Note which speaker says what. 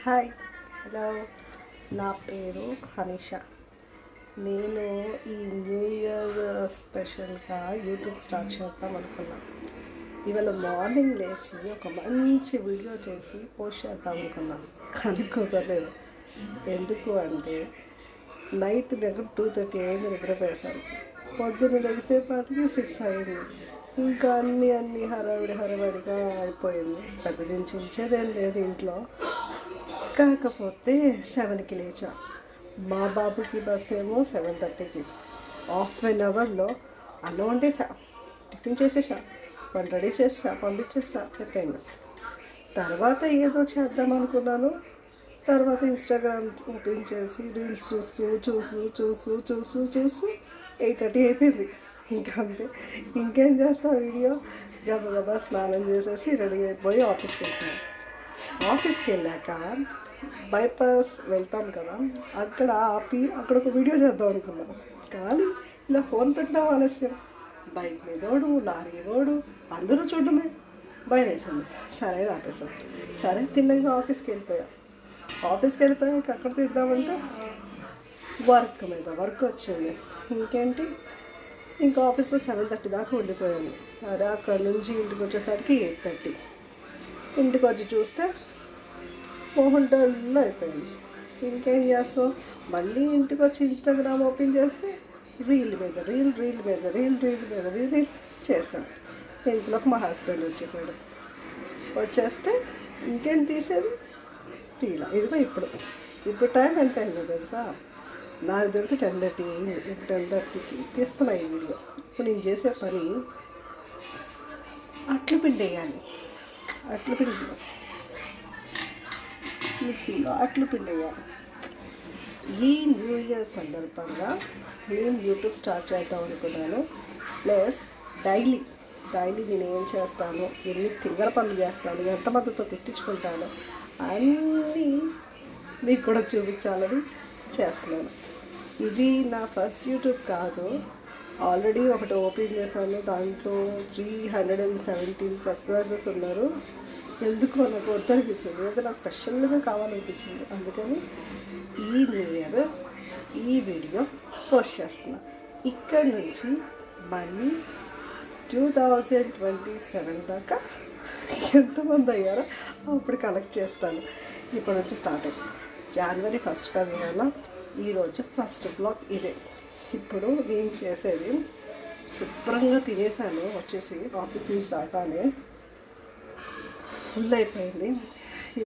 Speaker 1: Hi hello, నా పేరు హనీష. నేను ఈ న్యూ ఇయర్ స్పెషల్గా యూట్యూబ్ స్టార్ట్ చేద్దాం అనుకున్నా. ఇవాళ మార్నింగ్ లేచి ఒక మంచి వీడియో చేసి పోస్ట్ చేద్దాం అనుకున్నా, కానీ కుదరలేదు. ఎందుకు అంటే నైట్ దగ్గర 2:30 అయింది నిద్రపోయేసాను. పొద్దున్న లెగిసేపాటికి 6 అయింది. ఇంకా అన్నీ హడావిడిగా అయిపోయింది. పెద్ద నుంచి ఉంచేదేం లేదు ఇంట్లో. కాకపోతే 7కి లేచా. మా బాబుకి బస్ ఏమో 7:30కి. హాఫ్ అన్ అవర్లో అన్నం వండేసా, టిఫిన్ చేసేసా, వంట రెడీ చేసా, పంపించేసా, అయిపోయింది. తర్వాత ఏదో చేద్దాం అనుకున్నాను. తర్వాత ఇన్స్టాగ్రామ్ ఓపెన్ చేసి రీల్స్ చూస్తూ 8:30 అయిపోయింది. ఇంకా అంతే, ఇంకేం చేస్తా. వీడియో గబగబా స్నానం చేసేసి రెడీ అయిపోయి ఆఫీస్కి వెళ్తాను. ఆఫీస్కి వెళ్ళాక బైపాస్ వెళ్తాం కదా, అక్కడ ఆపి అక్కడ ఒక వీడియో చేద్దాం అనుకున్నాను. కానీ ఇలా ఫోన్ పెట్టడం ఆలస్యం. బైక్ మీదోడు, లారీ రోడు అందరూ చూడడమే భయం వేసింది. సరే ఆపేసాం. సరే తిన్నగా ఆఫీస్కి వెళ్ళిపోయాక అక్కడ తీద్దామంటే వర్క్ వచ్చింది. ఇంకేంటి, ఇంకా ఆఫీస్లో 7:30 దాకా ఉండిపోయాను. సరే అక్కడ నుంచి ఇంటికి వచ్చేసరికి 8:30. ఇంటికి వచ్చి చూస్తే మోహన్ డల్ అయిపోయింది. ఇంకేం చేస్తావు, మళ్ళీ ఇంటికి వచ్చి ఇన్స్టాగ్రామ్ ఓపెన్ చేస్తే రీల్ మీద రీల్ చేశాను. ఇంట్లోకి మా హస్బెండ్ వచ్చేస్తే ఇంకేం తీసేది తీలా. ఇదిగో ఇప్పుడు టైం ఎంత అయిందో తెలుసా? నాకు తెలిసి 10:30 అయింది. ఇప్పుడు 10:30కి తీస్తున్నా ఈ వీడియో. ఇప్పుడు నేను చేసే పని అట్లు పిండి వేయాలి. మిక్సీలో అట్లు పిండి వేయాలి. ఈ న్యూ ఇయర్ సందర్భంగా నేను యూట్యూబ్ స్టార్ట్ చేద్దాం అనుకున్నాను. ప్లస్ డైలీ నేను ఏం చేస్తాను, ఎన్ని తింగర పనులు చేస్తాను, ఎంతమందితో తిట్టించుకుంటాను అన్నీ మీకు కూడా చూపించాలని చేస్తున్నాను. ఇది నా ఫస్ట్ యూట్యూబ్ కాదు. ఆల్రెడీ ఒకటి ఓపెన్ చేశాను. దాంట్లో 317 సబ్స్క్రైబర్స్ ఉన్నారు. ఎందుకో నాకు వద్దనిపించింది, ఏదైనా స్పెషల్గా కావాలనిపించింది. అందుకని ఈ న్యూ ఇయర్ ఈ వీడియో పోస్ట్ చేస్తున్నా. ఇక్కడ నుంచి మళ్ళీ 2027 దాకా ఎంతమంది అయ్యారో అప్పుడు కలెక్ట్ చేస్తాను. ఇప్పటి నుంచి స్టార్ట్ అయ్యింది. January 1st కదా, ఈరోజు ఫస్ట్ బ్లాగ్ ఇదే. ఇప్పుడు నేను చేసేది, శుభ్రంగా తినేసాను. వచ్చేసి ఆఫీస్ నుంచి రాగానే ఫుల్ అయిపోయింది.